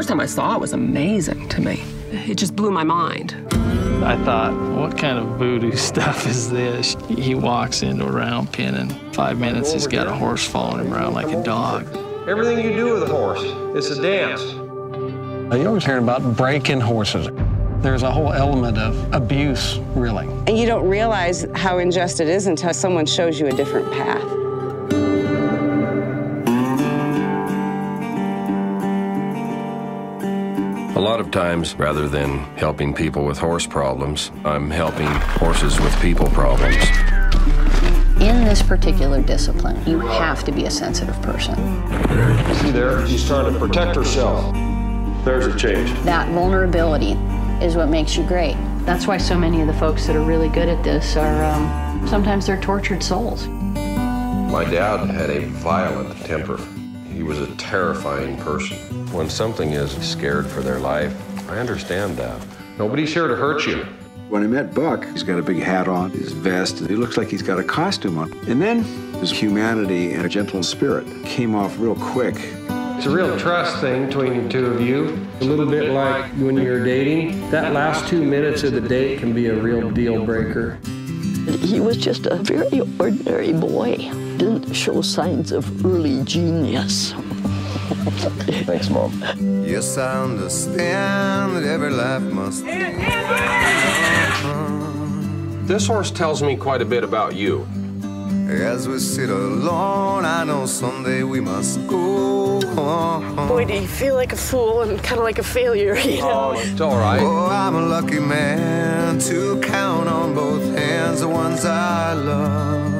first time I saw it was amazing to me. It just blew my mind. I thought, what kind of voodoo stuff is this? He walks into a round pen in 5 minutes, he's got a horse following him around like a dog. Everything you do with a horse, it's a dance. You always hear about breaking horses. There's a whole element of abuse, really. And you don't realize how unjust it is until someone shows you a different path. A lot of times, rather than helping people with horse problems, I'm helping horses with people problems. In this particular discipline, you have to be a sensitive person. See there, she's trying to protect herself. There's a change. That vulnerability is what makes you great. That's why so many of the folks that are really good at this are, sometimes they're tortured souls. My dad had a violent temper. He was a terrifying person. When something is scared for their life, I understand that. Nobody's here to hurt you. When I met Buck, he's got a big hat on, his vest, he looks like he's got a costume on. And then his humanity and a gentle spirit came off real quick. It's a real trust thing between the two of you. A little bit like when you're dating. That last 2 minutes of the date can be a real deal breaker. He was just a very ordinary boy. Didn't show signs of early genius. Thanks, Mom. Yes, I understand that every life must This horse tells me quite a bit about you. As we sit alone, I know someday we must go. Boy, do you feel like a fool and kind of like a failure, you know? Oh, it's all right. Oh, I'm a lucky man to count on both hands the ones I love.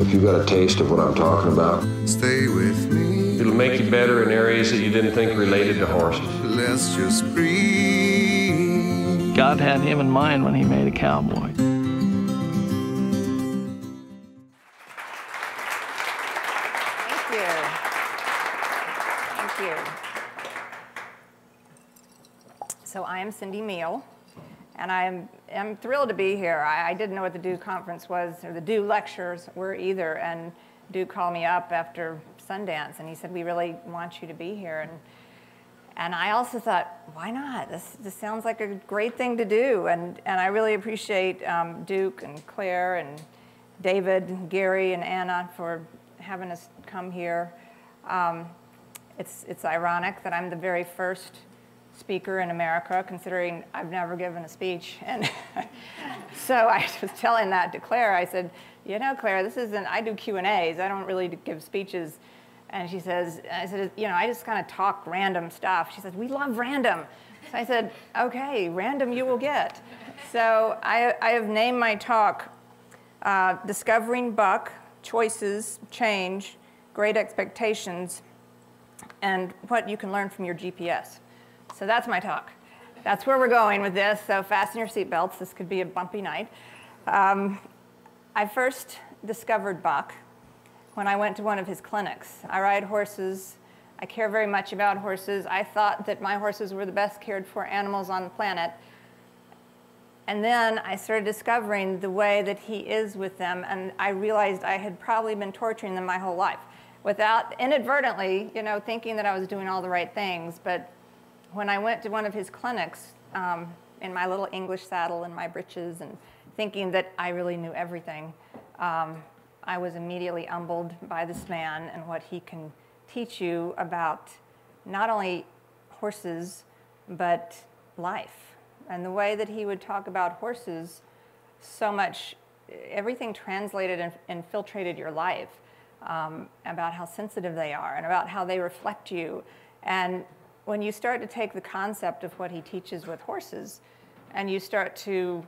If you got a taste of what I'm talking about, Stay with me. It'll make you better in areas that you didn't think related to horses. Let's just breathe. God had him in mind when he made a cowboy. Thank you. So I am Cindy Meehl, and I'm thrilled to be here. I didn't know what the DO conference was, or the DO lectures were either, and DO called me up after Sundance, and he said, we really want you to be here. And I also thought, why not? This sounds like a great thing to do, and I really appreciate Duke and Claire and David, and Gary, and Anna for having us come here. It's ironic that I'm the very first speaker in America, considering I've never given a speech. And so I was telling that to Claire. I said, you know, Claire, this isn't, I do Q&As. I don't really give speeches. And she says, I said, you know, I just kind of talk random stuff. She said, we love random. So I said, okay, random you will get. So I have named my talk Discovering Buck, Choices, Change, Great Expectations, and What You Can Learn from Your GPS. So that's my talk. That's where we're going with this, so fasten your seatbelts. This could be a bumpy night. I first discovered Buck when I went to one of his clinics. I ride horses. I care very much about horses. I thought that my horses were the best cared for animals on the planet. And then I started discovering the way that he is with them, and I realized I had probably been torturing them my whole life without, inadvertently, you know, thinking that I was doing all the right things. But when I went to one of his clinics in my little English saddle and my breeches and thinking that I really knew everything, I was immediately humbled by this man and what he can teach you about not only horses, but life. And the way that he would talk about horses, so much, everything translated and infiltrated your life, about how sensitive they are and about how they reflect you. And when you start to take the concept of what he teaches with horses and you start to,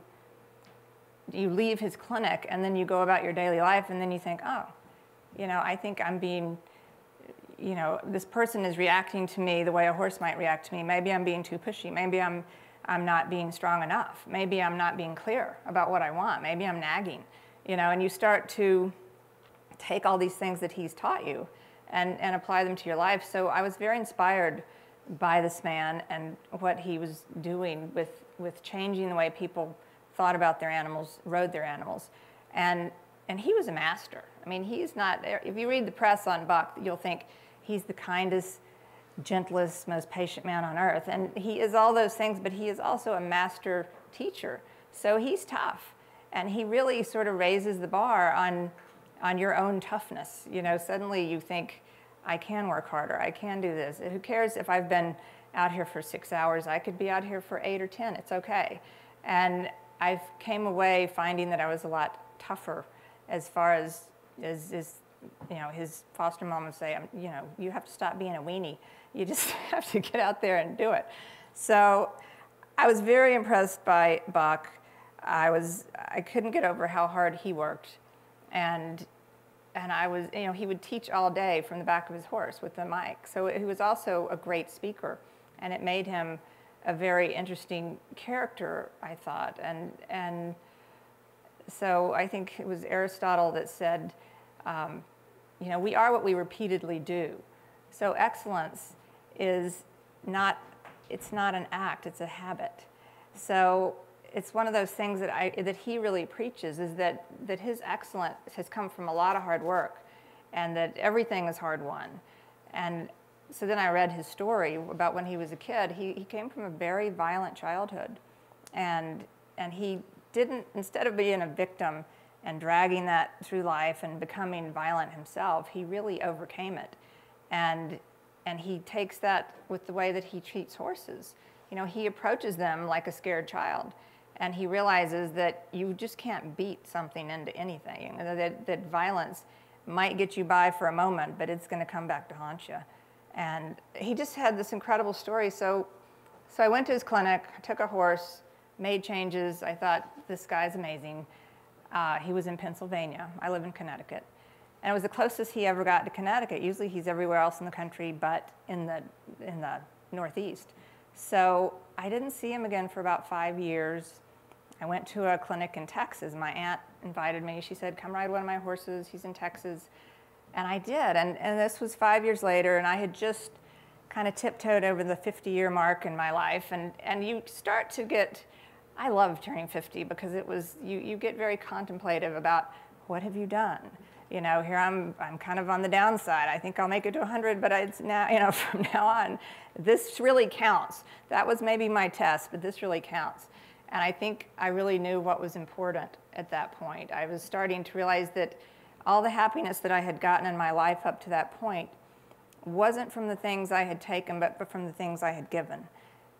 you leave his clinic and then you go about your daily life and then you think, oh, you know, I think I'm being, you know, this person is reacting to me the way a horse might react to me. Maybe I'm being too pushy. Maybe I'm not being strong enough. Maybe I'm not being clear about what I want. Maybe I'm nagging, you know, and you start to take all these things that he's taught you and apply them to your life. So I was very inspired by this man and what he was doing with changing the way people thought about their animals, rode their animals. And he was a master. I mean, he's not, if you read the press on Buck, you'll think he's the kindest, gentlest, most patient man on earth. And he is all those things, but he is also a master teacher. So he's tough. And he really sort of raises the bar on your own toughness. You know, suddenly you think, I can work harder, I can do this. Who cares if I've been out here for 6 hours? I could be out here for 8 or 10, it's okay. And I came away finding that I was a lot tougher as far as you know, his foster mom would say, you know, you have to stop being a weenie. You just have to get out there and do it. So I was very impressed by Buck. I couldn't get over how hard he worked. And I was, you know, he would teach all day from the back of his horse with the mic. So he was also a great speaker. And it made him a very interesting character, I thought. And so I think it was Aristotle that said, you know, we are what we repeatedly do. So excellence is not, it's not an act, it's a habit. So it's one of those things that he really preaches, is that his excellence has come from a lot of hard work, and that everything is hard won. And so then I read his story about when he was a kid. He came from a very violent childhood, and he didn't, instead of being a victim and dragging that through life and becoming violent himself, he really overcame it. And he takes that with the way that he treats horses. You know, he approaches them like a scared child, and he realizes that you just can't beat something into anything, that violence might get you by for a moment, but it's going to come back to haunt you. And he just had this incredible story. So I went to his clinic, took a horse, made changes. I thought, this guy's amazing. He was in Pennsylvania. I live in Connecticut. And it was the closest he ever got to Connecticut. Usually he's everywhere else in the country but in the Northeast. So I didn't see him again for about 5 years. I went to a clinic in Texas. My aunt invited me. She said, come ride one of my horses. He's in Texas. And I did. And this was 5 years later, and I had just kind of tiptoed over the 50-year mark in my life. And you start to get, I love turning 50 because it was, you get very contemplative about what have you done? You know, here I'm kind of on the downside. I think I'll make it to 100, but it's now, you know, from now on, this really counts. That was maybe my test, but this really counts. And I think I really knew what was important at that point. I was starting to realize that all the happiness that I had gotten in my life up to that point wasn't from the things I had taken, but from the things I had given.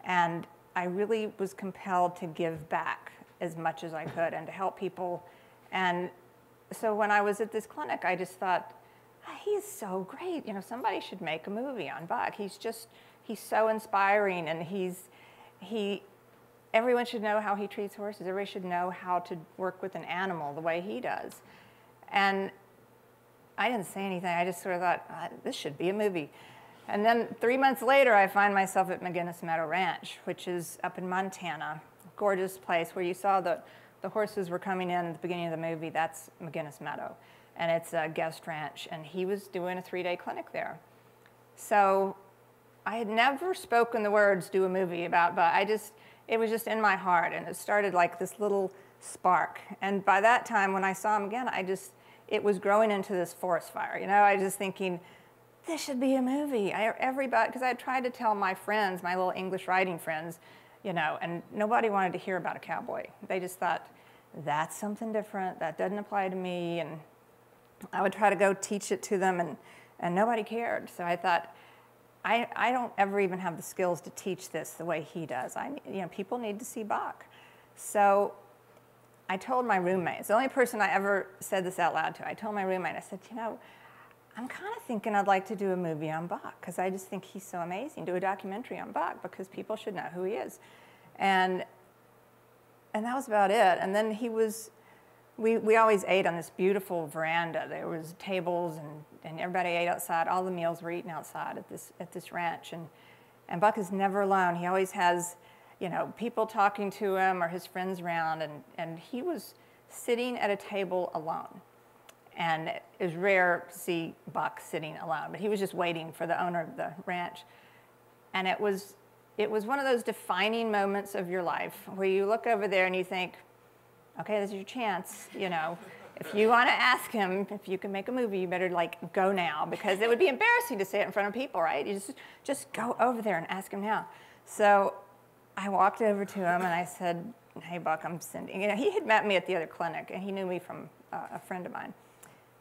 And I really was compelled to give back as much as I could and to help people. And so when I was at this clinic, I just thought, he's so great. You know, somebody should make a movie on Buck. He's so inspiring, and everyone should know how he treats horses. Everybody should know how to work with an animal the way he does. And I didn't say anything. I just sort of thought, this should be a movie. And then 3 months later, I find myself at McGinnis Meadow Ranch, which is up in Montana, a gorgeous place where you saw the horses were coming in at the beginning of the movie. That's McGinnis Meadow. And it's a guest ranch. And he was doing a 3-day clinic there. So I had never spoken the words, do a movie about, but it was just in my heart. And it started like this little spark. And by that time, when I saw him again, it was growing into this forest fire. You know, I was just thinking, this should be a movie. Everybody, because I had tried to tell my friends, my little English writing friends, you know, and nobody wanted to hear about a cowboy. They just thought, that's something different. That doesn't apply to me. And I would try to go teach it to them, and nobody cared. So I thought, I don't ever even have the skills to teach this the way he does. You know, people need to see Buck. So I told my roommate. It's the only person I ever said this out loud to. I told my roommate, I said, you know, I'm kind of thinking I'd like to do a movie on Buck because I just think he's so amazing. Do a documentary on Buck because people should know who he is. And that was about it. And then we always ate on this beautiful veranda. There was tables and everybody ate outside. All the meals were eaten outside at this ranch. And Buck is never alone. He always has, you know, people talking to him or his friends around. And he was sitting at a table alone. And it was rare to see Buck sitting alone, but he was just waiting for the owner of the ranch. And it was one of those defining moments of your life where you look over there and you think, okay, this is your chance, you know. if you want to ask him if you can make a movie, you better like go now, because it would be embarrassing to say it in front of people, right? You just go over there and ask him now. So I walked over to him and I said, hey, Buck, I'm sending, you know, he had met me at the other clinic and he knew me from a friend of mine.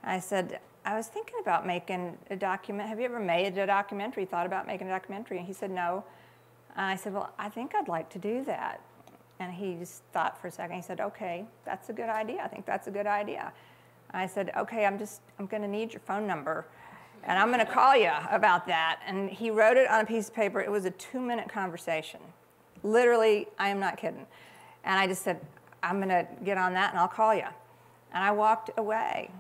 And I said, I was thinking about making a document. Have you ever made a documentary, thought about making a documentary? And he said, no. And I said, well, I think I'd like to do that. And he just thought for a second. He said, okay, that's a good idea. I think that's a good idea. And I said, okay, I'm going to need your phone number, and I'm going to call you about that. And he wrote it on a piece of paper. It was a 2-minute conversation. Literally, I am not kidding. And I just said, I'm going to get on that, and I'll call you. And I walked away.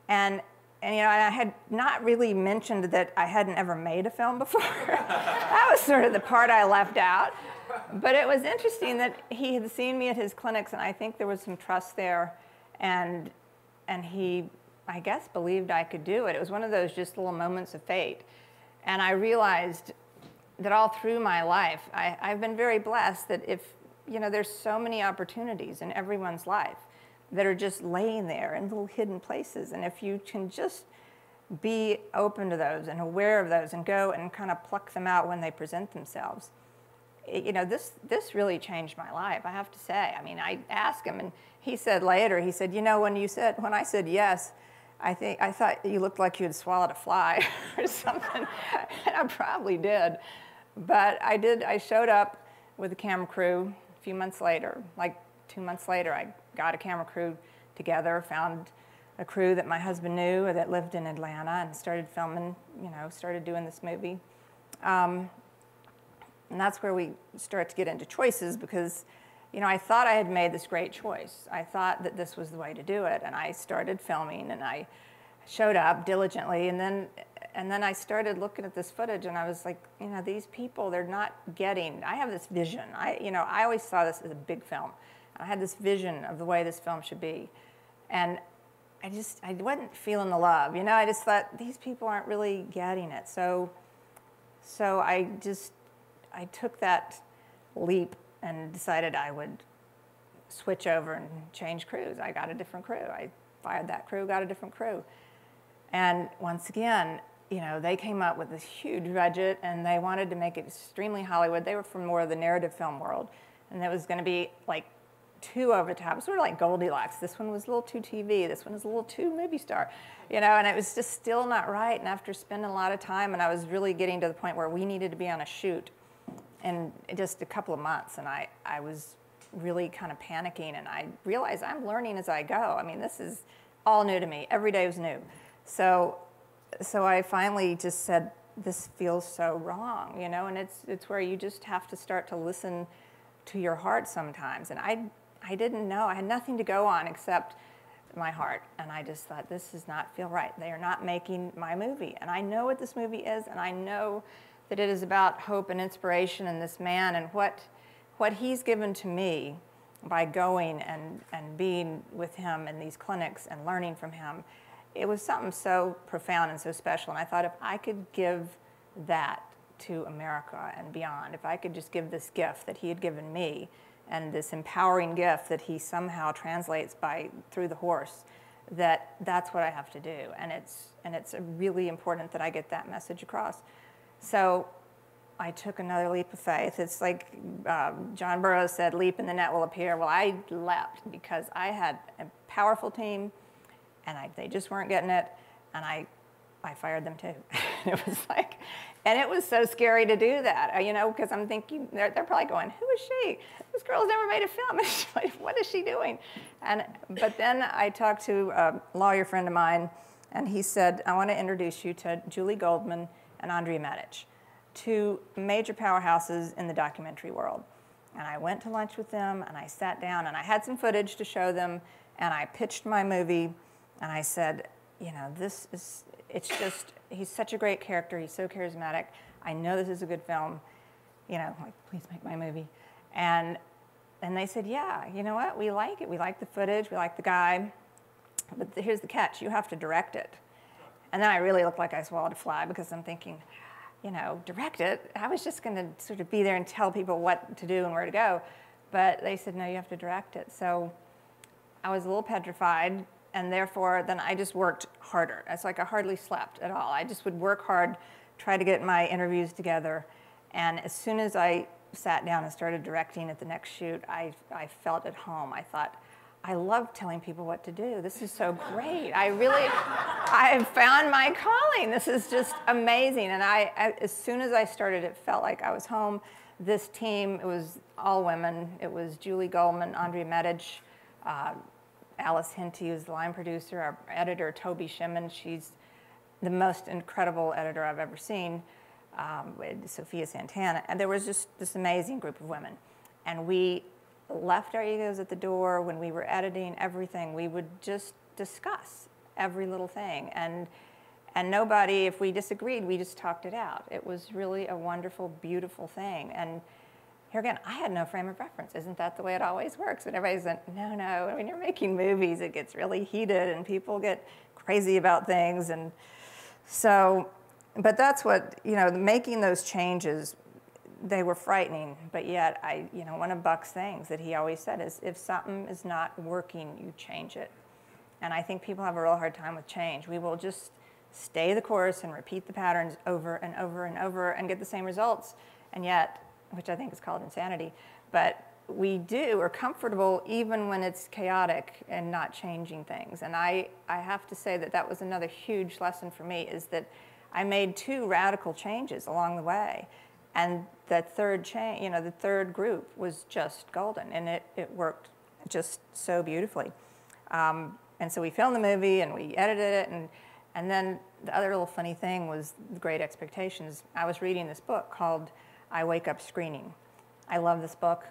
And you know, I had not really mentioned that I hadn't ever made a film before. That was sort of the part I left out. But it was interesting that he had seen me at his clinics, and I think there was some trust there, and he, I guess, believed I could do it. It was one of those just little moments of fate. And I realized that all through my life, I've been very blessed that if, you know, there's so many opportunities in everyone's life that are just laying there in little hidden places. And if you can just be open to those and aware of those and go and kind of pluck them out when they present themselves, you know, this really changed my life, I have to say. I mean, I asked him, and he said later, he said, you know, when I said yes, I thought you looked like you had swallowed a fly or something. And I probably did. But I showed up with a camera crew a few months later, like 2 months later. I got a camera crew together, found a crew that my husband knew that lived in Atlanta, and started filming, you know, started doing this movie. And that's where we start to get into choices, because, you know, I thought I had made this great choice. I thought that this was the way to do it, and I started filming, and I showed up diligently, and then I started looking at this footage, and I was like, you know, these people, they're not getting, I have this vision. You know, I always saw this as a big film. I had this vision of the way this film should be, and I wasn't feeling the love, you know. I just thought, these people aren't really getting it. So I took that leap and decided I would switch over and change crews. I got a different crew. I fired that crew, got a different crew. And once again, you know, they came up with this huge budget, and they wanted to make it extremely Hollywood. They were from more of the narrative film world, and it was going to be like too over the top, sort of like Goldilocks. This one was a little too TV. This one was a little too movie star, you know, and it was just still not right. And after spending a lot of time, and I was really getting to the point where we needed to be on a shoot in just a couple of months, and I was really kind of panicking, and I realized I'm learning as I go. I mean, this is all new to me. Every day was new. So I finally just said, this feels so wrong, you know, and it's where you just have to start to listen to your heart sometimes. And I didn't know. I had nothing to go on except my heart, and I just thought, this does not feel right. They are not making my movie, and I know what this movie is, and I know that it is about hope and inspiration and this man and what he's given to me by going and being with him in these clinics and learning from him. It was something so profound and so special, and I thought, if I could give that to America and beyond, if I could just give this gift that he had given me, and this empowering gift that he somehow translates through the horse, that's what I have to do. And it's really important that I get that message across. So I took another leap of faith. It's like John Burroughs said, leap and the net will appear. Well, I leapt because I had a powerful team, and they just weren't getting it, and I fired them too. It was like, and it was so scary to do that, you know, because I'm thinking, they're probably going, who is she? This girl's never made a film. What is she doing? But then I talked to a lawyer friend of mine, and he said, I want to introduce you to Julie Goldman and Andrea Medich, two major powerhouses in the documentary world. And I went to lunch with them, and I sat down, and I had some footage to show them, and I pitched my movie, and I said, you know, he's such a great character, he's so charismatic, I know this is a good film, you know, like, please make my movie. And they said, yeah, you know what, we like it, we like the footage, we like the guy, but here's the catch, you have to direct it. And then I really looked like I swallowed a fly, because I'm thinking, you know, direct it? I was just going to sort of be there and tell people what to do and where to go. But they said, no, you have to direct it. So I was a little petrified, and therefore then I just worked harder. It's like I hardly slept at all. I just would work hard, try to get my interviews together, and as soon as I sat down and started directing at the next shoot, I felt at home. I thought, I love telling people what to do. This is so great. I found my calling. This is just amazing. And as soon as I started, it felt like I was home. This team, it was all women. It was Julie Goldman, Andrea Medich, Alice Hinty, who's the line producer, our editor, Toby Shimon. She's the most incredible editor I've ever seen. Sophia Santana, and there was just this amazing group of women. And we left our egos at the door. When we were editing everything, we would just discuss every little thing. And nobody, if we disagreed, we just talked it out. It was really a wonderful, beautiful thing. And here again, I had no frame of reference. Isn't that the way it always works? And everybody's like, no, when you're making movies, it gets really heated and people get crazy about things. And so, but that's what, making those changes, they were frightening, but yet one of Buck's things that he always said is, if something is not working, you change it. And I think people have a real hard time with change. We will just stay the course and repeat the patterns over and over and over and get the same results, and yet, which I think is called insanity, but we're comfortable even when it's chaotic and not changing things. And I have to say that was another huge lesson for me, is that I made 2 radical changes along the way, and that third change, the third group was just golden, and it worked just so beautifully. And so we filmed the movie and we edited it, and then the other little funny thing was the Great Expectations. I was reading this book called I Wake Up Screening. I love this book.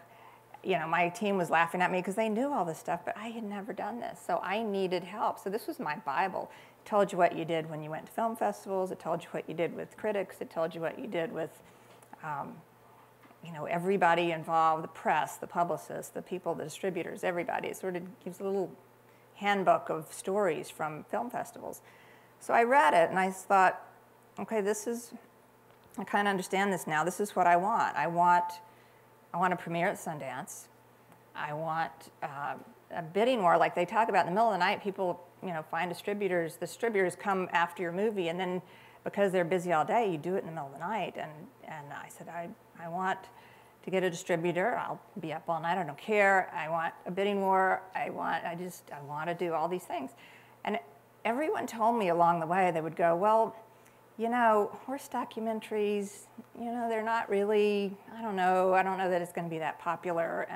My team was laughing at me because they knew all this stuff, but I had never done this, so I needed help. So this was my Bible. It told you what you did when you went to film festivals. It told you what you did with critics. It told you what you did with, everybody involved, the press, the publicists, the people, the distributors, everybody. It sort of gives a little handbook of stories from film festivals. So I read it and I thought, okay, I kind of understand this now. This is what I want. I want to premiere at Sundance. I want a bidding war, like they talk about in the middle of the night. People, find distributors. The distributors come after your movie, and then because they're busy all day, you do it in the middle of the night. And I said, I want to get a distributor. I'll be up all night. I don't care. I want a bidding war. I want to do all these things. And everyone told me along the way, they would go, well, horse documentaries, they're not really, I don't know that it's going to be that popular,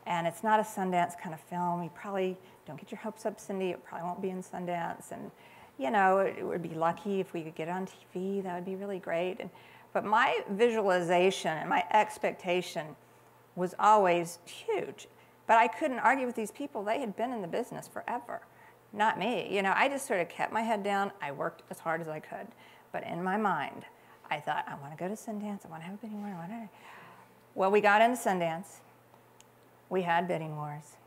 and it's not a Sundance kind of film. You probably don't get your hopes up, Cindy. It probably won't be in Sundance, and it would be lucky if we could get on TV. That would be really great. But my visualization and my expectation was always huge. But I couldn't argue with these people. They had been in the business forever, not me. I just sort of kept my head down. I worked as hard as I could. But in my mind, I thought, I want to go to Sundance. I want to have a bidding war. Well, we got into Sundance. We had bidding wars.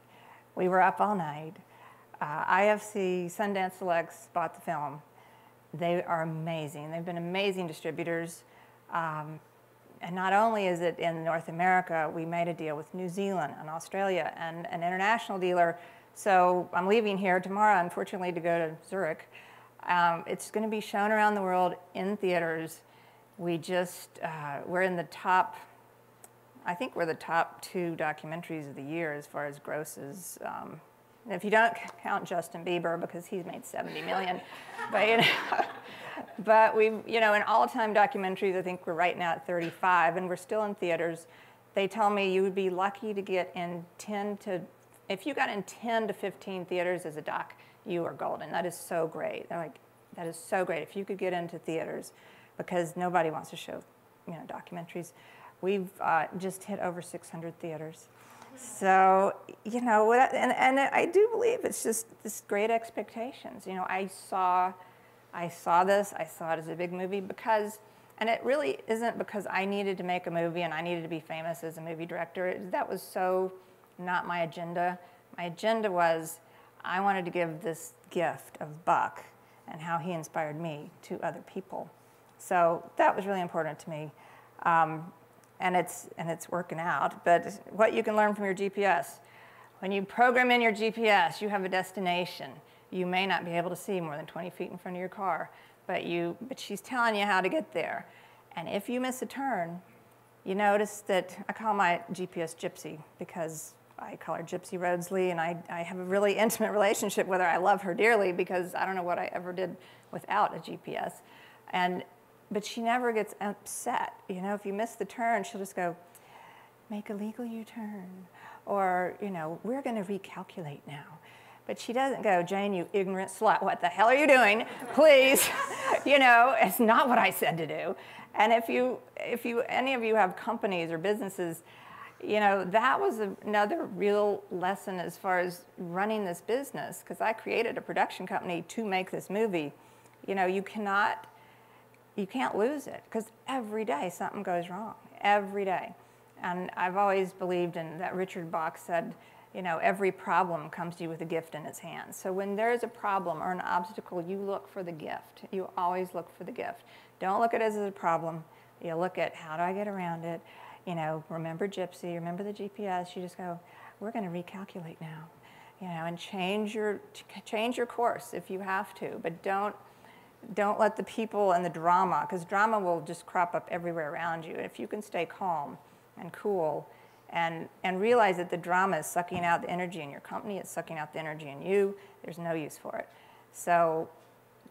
We were up all night. IFC, Sundance Selects bought the film. They are amazing. They've been amazing distributors. And not only is it in North America, we made a deal with New Zealand and Australia and an international dealer. So I'm leaving here tomorrow, unfortunately, to go to Zurich. It's going to be shown around the world in theaters. We're in the top, I think we're the top 2 documentaries of the year as far as grosses. If you don't count Justin Bieber, because he's made 70 million. But we've, in all-time documentaries, I think we're right now at 35, and we're still in theaters. They tell me you would be lucky to get in if you got in 10 to 15 theaters as a doc, you are golden. That is so great. They're like, that is so great. If you could get into theaters, because nobody wants to show, documentaries. We've just hit over 600 theaters. So, and I do believe it's just this great expectations. I saw this, I saw it as a big movie because, and it really isn't because I needed to make a movie and I needed to be famous as a movie director. That was so not my agenda. My agenda was I wanted to give this gift of Buck and how he inspired me to other people. So that was really important to me. And it's working out. But what you can learn from your GPS, when you program in your GPS, you have a destination. you may not be able to see more than 20 feet in front of your car, but she's telling you how to get there. And if you miss a turn, you notice that I call my GPS Gypsy because I call her Gypsy Rhodesley, and I have a really intimate relationship with her. I love her dearly because I don't know what I ever did without a GPS. But she never gets upset. You know, if you miss the turn, she'll just go, make a legal U-turn. Or, you know, we're going to recalculate now. But she doesn't go, Jane, you ignorant slut, what the hell are you doing? Please, you know, it's not what I said to do. And if any of you have companies or businesses, you know, that was another real lesson as far as running this business, because I created a production company to make this movie. You know, you can't lose it, because every day something goes wrong, every day. And I've always believed in that. Richard Bach said, you know, every problem comes to you with a gift in its hands. So when there's a problem or an obstacle, you look for the gift. You always look for the gift. Don't look at it as a problem. You look at, how do I get around it? You know, remember Gypsy, remember the GPS. You just go, we're going to recalculate now, you know, and change your course if you have to. But don't let the people and the drama, because drama will just crop up everywhere around you. And if you can stay calm and cool and realize that the drama is sucking out the energy in your company, it's sucking out the energy in you, there's no use for it. So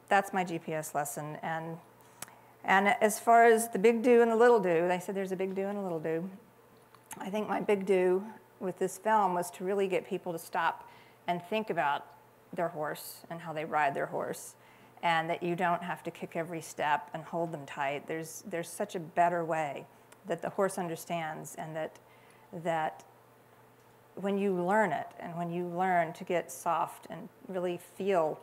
that's my GPS lesson. And as far as the big do and the little do, they said there's a big do and a little do. I think my big do with this film was to really get people to stop and think about their horse and how they ride their horse, and that you don't have to kick every step and hold them tight. There's such a better way that the horse understands, and that when you learn it, and when you learn to get soft and really feel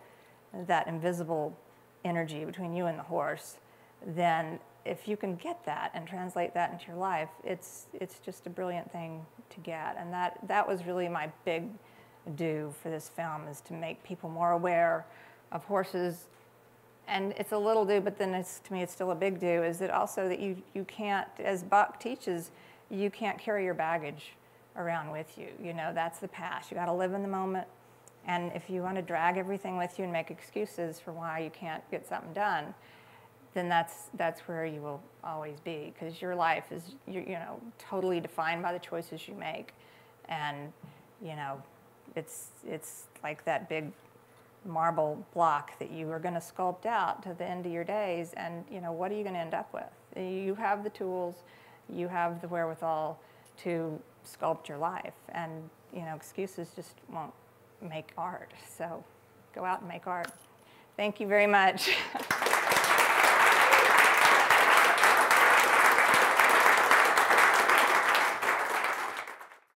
that invisible energy between you and the horse, then if you can get that and translate that into your life, it's just a brilliant thing to get. And that was really my big do for this film, is to make people more aware of horses. And it's a little do, but then to me it's still a big do, is that also that you can't, as Buck teaches, you can't carry your baggage around with you. You know, that's the past. You got to live in the moment. And if you want to drag everything with you and make excuses for why you can't get something done, then that's where you will always be, because your life is, you know, totally defined by the choices you make. And, you know, it's like that big marble block that you are going to sculpt out to the end of your days, and, you know, what are you going to end up with? You have the tools, you have the wherewithal to sculpt your life, and, you know, excuses just won't make art. So go out and make art. Thank you very much.